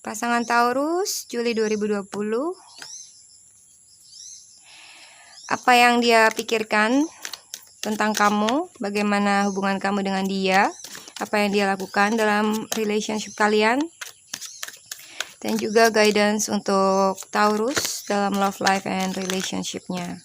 Pasangan Taurus, Juli 2020. Apa yang dia pikirkan tentang kamu, bagaimana hubungan kamu dengan dia, apa yang dia lakukan dalam relationship kalian, dan juga guidance untuk Taurus dalam love life and relationship-nya.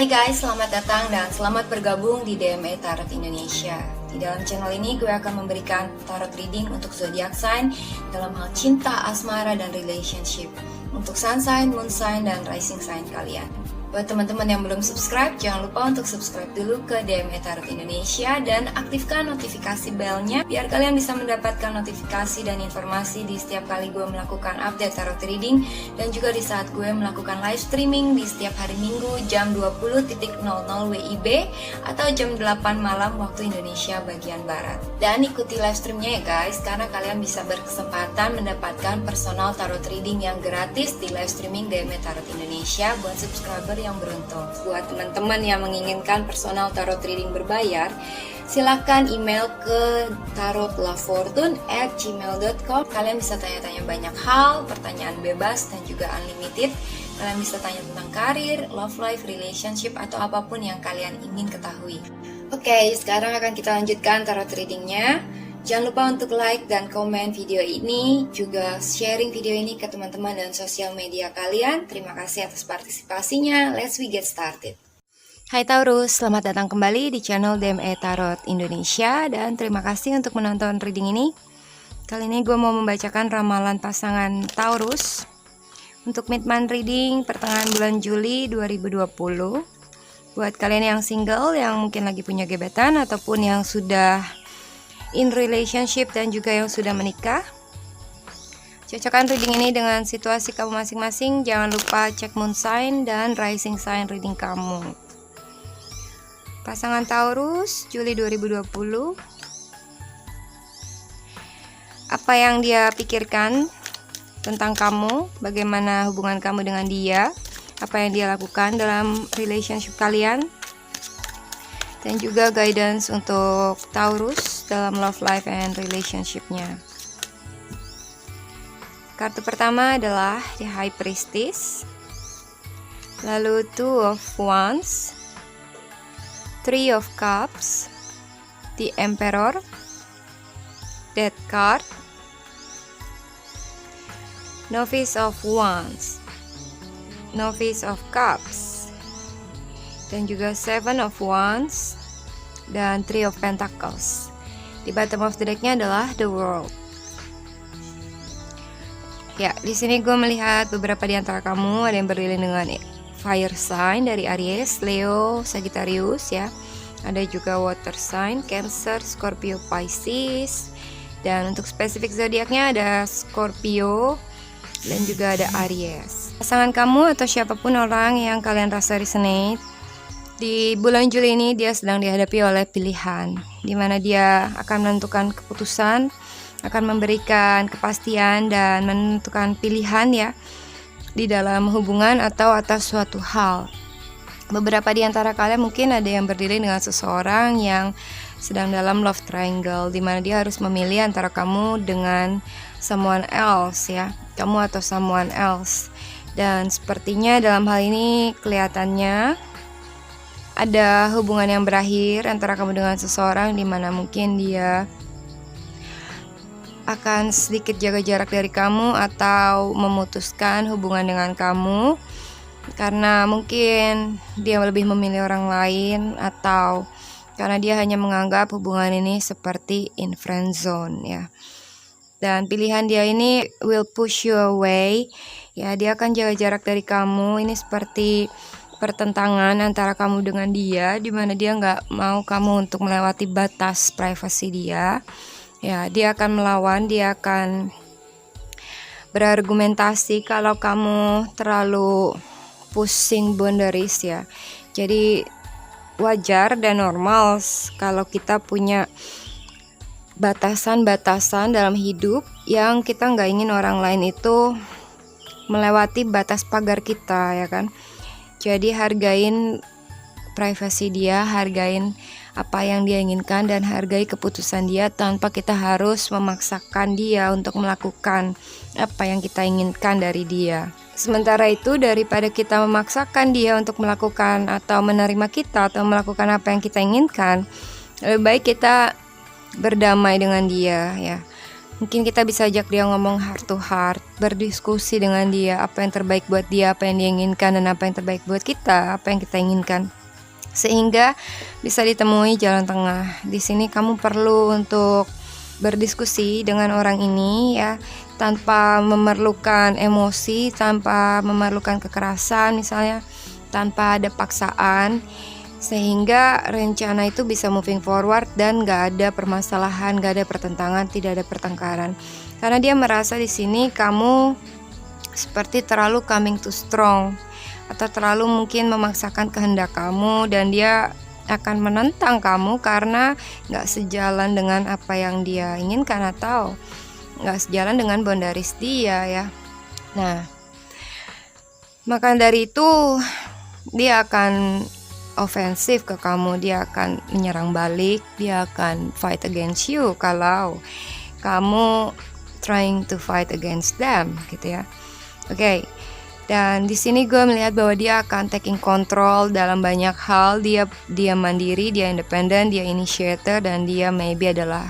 Hai guys, selamat datang dan selamat bergabung di DME Tarot Indonesia. Di dalam channel ini gue akan memberikan tarot reading untuk zodiac sign dalam hal cinta, asmara, dan relationship. Untuk sun sign, moon sign, dan rising sign kalian. Buat teman-teman yang belum subscribe, jangan lupa untuk subscribe dulu ke DME Tarot Indonesia dan aktifkan notifikasi bellnya biar kalian bisa mendapatkan notifikasi dan informasi di setiap kali gue melakukan update tarot reading dan juga di saat gue melakukan live streaming di setiap hari Minggu jam 20.00 WIB atau jam 8 malam waktu Indonesia bagian Barat. Dan ikuti live streamnya ya guys, karena kalian bisa berkesempatan mendapatkan personal tarot reading yang gratis di live streaming DME Tarot Indonesia buat subscriber yang beruntung. Buat teman-teman yang menginginkan personal tarot reading berbayar, silahkan email ke tarotlafortune@gmail.com. Kalian bisa tanya-tanya banyak hal, pertanyaan bebas dan juga unlimited. Kalian bisa tanya tentang karir, love life, relationship, atau apapun yang kalian ingin ketahui. Oke, sekarang akan kita lanjutkan tarot readingnya. Jangan lupa untuk like dan komen video ini, juga sharing video ini ke teman-teman dan sosial media kalian. Terima kasih atas partisipasinya. Let's we get started. Hai Taurus, selamat datang kembali di channel DME Tarot Indonesia dan terima kasih untuk menonton reading ini. Kali ini gue mau membacakan ramalan pasangan Taurus untuk mid-month reading pertengahan bulan Juli 2020. Buat kalian yang single, yang mungkin lagi punya gebetan ataupun yang sudah in relationship dan juga yang sudah menikah, cocokkan reading ini dengan situasi kamu masing-masing. Jangan lupa cek moon sign dan rising sign reading kamu. Pasangan Taurus, Juli 2020. Apa yang dia pikirkan tentang kamu, bagaimana hubungan kamu dengan dia, apa yang dia lakukan dalam relationship kalian, dan juga guidance untuk Taurus dalam love life and relationship-nya. Kartu pertama adalah The High Priestess, lalu Two of Wands, Three of Cups, The Emperor, Death card, Novice of Wands, Novice of Cups, dan juga Seven of Wands dan Three of Pentacles. Di bottom of the decknya adalah The World. Ya, di sini gue melihat beberapa di antara kamu ada yang berdiri dengan fire sign dari Aries, Leo, Sagittarius ya. Ada juga water sign, Cancer, Scorpio, Pisces. Dan untuk spesifik zodiaknya ada Scorpio dan juga ada Aries. Pasangan kamu atau siapapun orang yang kalian rasa resonate di bulan Juli ini, dia sedang dihadapi oleh pilihan, di mana dia akan menentukan keputusan, akan memberikan kepastian dan menentukan pilihan ya di dalam hubungan atau atas suatu hal. Beberapa di antara kalian mungkin ada yang berdiri dengan seseorang yang sedang dalam love triangle, di mana dia harus memilih antara kamu dengan someone else ya, kamu atau someone else. Dan sepertinya dalam hal ini kelihatannya ada hubungan yang berakhir antara kamu dengan seseorang, di mana mungkin dia akan sedikit jaga jarak dari kamu atau memutuskan hubungan dengan kamu karena mungkin dia lebih memilih orang lain atau karena dia hanya menganggap hubungan ini seperti in friend zone ya. Dan pilihan dia ini will push you away. Ya, dia akan jaga jarak dari kamu. Ini seperti pertentangan antara kamu dengan dia, di mana dia nggak mau kamu untuk melewati batas privasi dia. Ya, dia akan melawan, dia akan berargumentasi kalau kamu terlalu pushing boundaries ya. Jadi wajar dan normal kalau kita punya batasan-batasan dalam hidup yang kita nggak ingin orang lain itu melewati batas pagar kita, ya kan. Jadi hargain privasi dia, hargain apa yang dia inginkan, dan hargai keputusan dia tanpa kita harus memaksakan dia untuk melakukan apa yang kita inginkan dari dia. Sementara itu, daripada kita memaksakan dia untuk melakukan atau menerima kita atau melakukan apa yang kita inginkan, lebih baik kita berdamai dengan dia ya. Mungkin kita bisa ajak dia ngomong heart to heart, berdiskusi dengan dia, apa yang terbaik buat dia, apa yang dia inginkan, dan apa yang terbaik buat kita, apa yang kita inginkan, sehingga bisa ditemui jalan tengah. Di sini kamu perlu untuk berdiskusi dengan orang ini ya, tanpa memerlukan emosi, tanpa memerlukan kekerasan misalnya, tanpa ada paksaan, sehingga rencana itu bisa moving forward dan gak ada permasalahan, gak ada pertentangan, tidak ada pertengkaran. Karena dia merasa di sini kamu seperti terlalu coming too strong, atau terlalu mungkin memaksakan kehendak kamu, dan dia akan menentang kamu karena gak sejalan dengan apa yang dia inginkan atau gak sejalan dengan boundaries dia ya. Nah, maka dari itu dia akan ofensif ke kamu, dia akan menyerang balik, dia akan fight against you kalau kamu trying to fight against them gitu ya. Oke. Dan di sini gue melihat bahwa dia akan taking control dalam banyak hal. Dia mandiri, dia independen, dia initiator, dan dia maybe adalah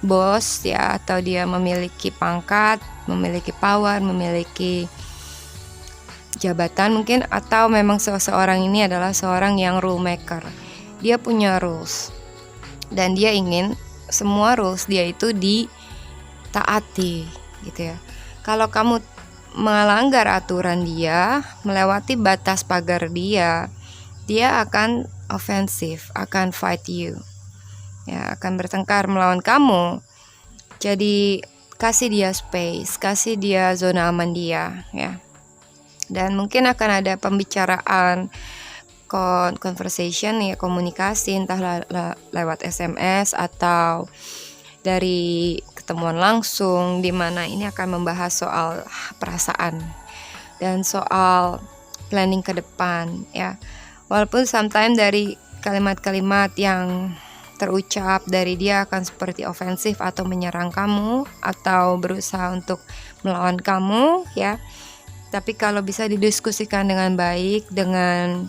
bos ya, atau dia memiliki pangkat, memiliki power, memiliki jabatan mungkin, atau memang seseorang ini adalah seorang yang rule maker. Dia punya rules dan dia ingin semua rules dia itu ditaati gitu ya. Kalau kamu melanggar aturan dia, melewati batas pagar dia akan ofensif, akan fight you ya, akan bertengkar melawan kamu. Jadi kasih dia space, kasih dia zona aman dia ya. Dan mungkin akan ada pembicaraan, conversation ya, komunikasi, entah lewat SMS atau dari ketemuan langsung, di mana ini akan membahas soal perasaan dan soal planning ke depan ya. Walaupun sometimes dari kalimat-kalimat yang terucap dari dia akan seperti ofensif atau menyerang kamu atau berusaha untuk melawan kamu ya. Tapi kalau bisa didiskusikan dengan baik, dengan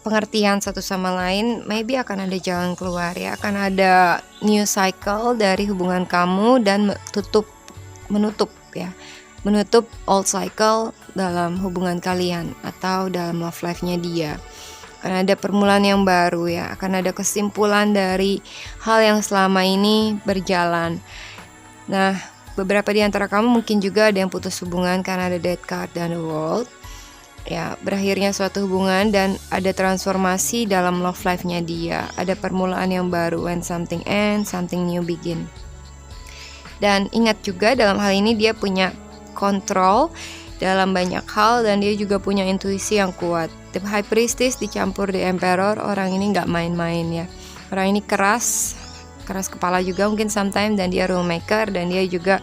pengertian satu sama lain, maybe akan ada jalan keluar ya, akan ada new cycle dari hubungan kamu dan menutup old cycle dalam hubungan kalian atau dalam love life-nya dia. Akan ada permulaan yang baru ya, akan ada kesimpulan dari hal yang selama ini berjalan. Nah, beberapa di antara kamu mungkin juga ada yang putus hubungan karena ada Death card dan The World. Ya, berakhirnya suatu hubungan dan ada transformasi dalam love life-nya dia. Ada permulaan yang baru, when something ends, something new begin. Dan ingat juga dalam hal ini dia punya kontrol dalam banyak hal dan dia juga punya intuisi yang kuat. The High Priestess dicampur The Emperor, orang ini gak main-main ya. Orang ini keras kepala juga mungkin sometimes, dan dia rule maker, dan dia juga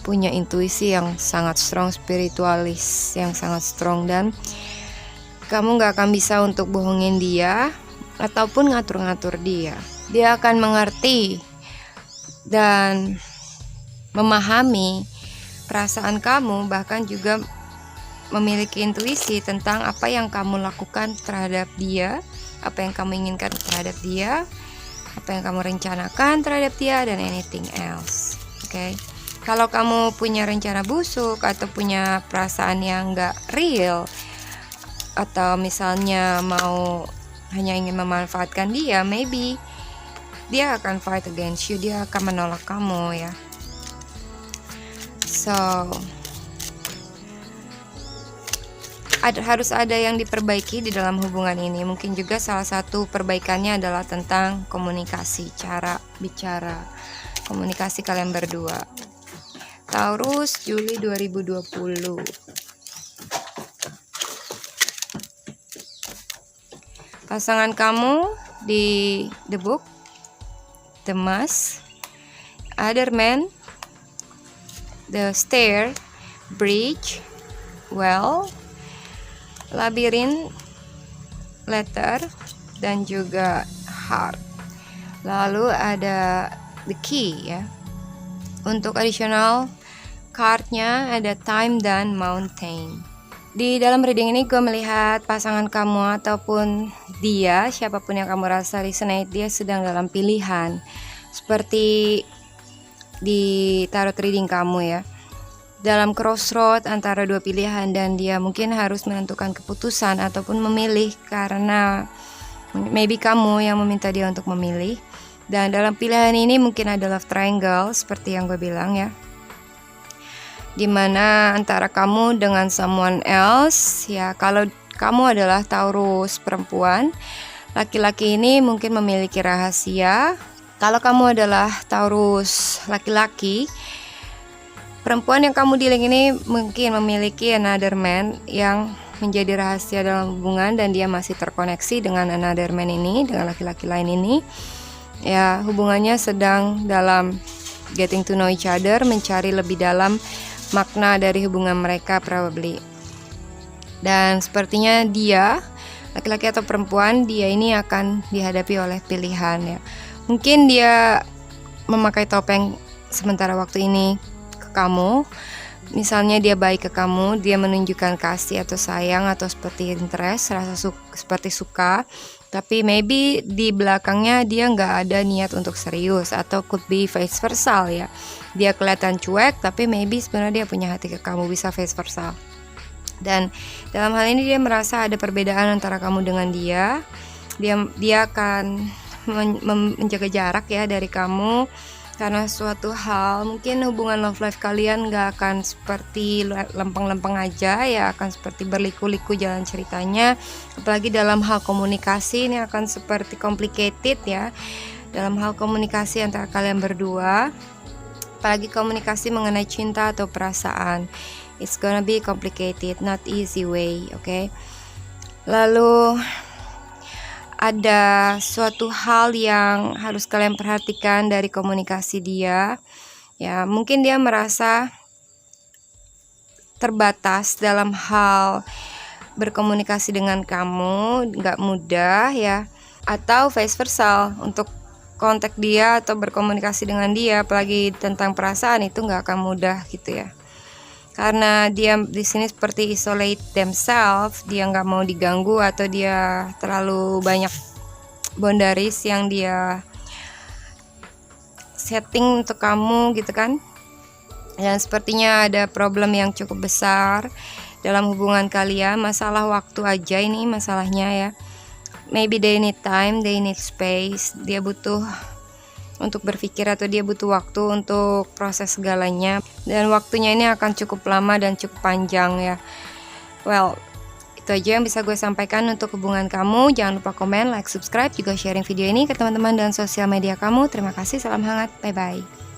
punya intuisi yang sangat strong, spiritualis yang sangat strong, dan kamu gak akan bisa untuk bohongin dia ataupun ngatur-ngatur dia. Dia akan mengerti dan memahami perasaan kamu, bahkan juga memiliki intuisi tentang apa yang kamu lakukan terhadap dia, apa yang kamu inginkan terhadap dia, apa yang kamu rencanakan terhadap dia, dan anything else. Oke. Kalau kamu punya rencana busuk atau punya perasaan yang gak real, atau misalnya mau hanya ingin memanfaatkan dia, maybe dia akan fight against you, dia akan menolak kamu ya. So harus ada yang diperbaiki di dalam hubungan ini. Mungkin juga salah satu perbaikannya adalah tentang komunikasi, cara bicara, komunikasi kalian berdua. Taurus, Juli 2020. Pasangan kamu di The Book, The Mask, Other Man, The Stair, Bridge, Well, Labirin, Letter, dan juga Heart. Lalu ada The Key ya. Untuk additional cardnya ada Time dan Mountain. Di dalam reading ini gue melihat pasangan kamu ataupun dia, siapapun yang kamu rasa resonate, dia sedang dalam pilihan. Seperti di tarot reading kamu ya, dalam crossroad antara dua pilihan, dan dia mungkin harus menentukan keputusan ataupun memilih, karena maybe kamu yang meminta dia untuk memilih. Dan dalam pilihan ini mungkin ada love triangle seperti yang gue bilang ya, dimana antara kamu dengan someone else ya. Kalau kamu adalah Taurus perempuan, laki-laki ini mungkin memiliki rahasia. Kalau kamu adalah Taurus laki-laki, perempuan yang kamu dealing ini mungkin memiliki another man yang menjadi rahasia dalam hubungan, dan dia masih terkoneksi dengan another man ini, dengan laki-laki lain ini. Ya, hubungannya sedang dalam getting to know each other, mencari lebih dalam makna dari hubungan mereka probably. Dan sepertinya dia, laki-laki atau perempuan, dia ini akan dihadapi oleh pilihan ya. Mungkin dia memakai topeng sementara waktu ini kamu, misalnya dia baik ke kamu, dia menunjukkan kasih atau sayang atau seperti interest, rasa seperti suka, tapi maybe di belakangnya dia nggak ada niat untuk serius, atau could be vice versa ya. Dia kelihatan cuek, tapi maybe sebenarnya dia punya hati ke kamu, bisa vice versa. Dan dalam hal ini dia merasa ada perbedaan antara kamu dengan dia. Dia akan menjaga jarak ya dari kamu, karena suatu hal, mungkin hubungan love life kalian gak akan seperti lempeng-lempeng aja ya, akan seperti berliku-liku jalan ceritanya. Apalagi dalam hal komunikasi ini akan seperti complicated ya, dalam hal komunikasi antara kalian berdua. Apalagi komunikasi mengenai cinta atau perasaan, it's gonna be complicated, not easy way, okay? Lalu ada suatu hal yang harus kalian perhatikan dari komunikasi dia ya. Mungkin dia merasa terbatas dalam hal berkomunikasi dengan kamu, gak mudah ya. Atau vice versa, untuk kontak dia atau berkomunikasi dengan dia, apalagi tentang perasaan, itu gak akan mudah gitu ya. Karena dia di sini seperti isolate themselves, dia nggak mau diganggu, atau dia terlalu banyak boundaries yang dia setting untuk kamu gitu kan. Dan sepertinya ada problem yang cukup besar dalam hubungan kalian, masalah waktu aja ini masalahnya ya. Maybe they need time, they need space, dia butuh untuk berpikir, atau dia butuh waktu untuk proses segalanya, dan waktunya ini akan cukup lama dan cukup panjang ya. Well, itu aja yang bisa gue sampaikan untuk hubungan kamu. Jangan lupa komen, like, subscribe, juga sharing video ini ke teman-teman dan sosial media kamu. Terima kasih, salam hangat, bye bye.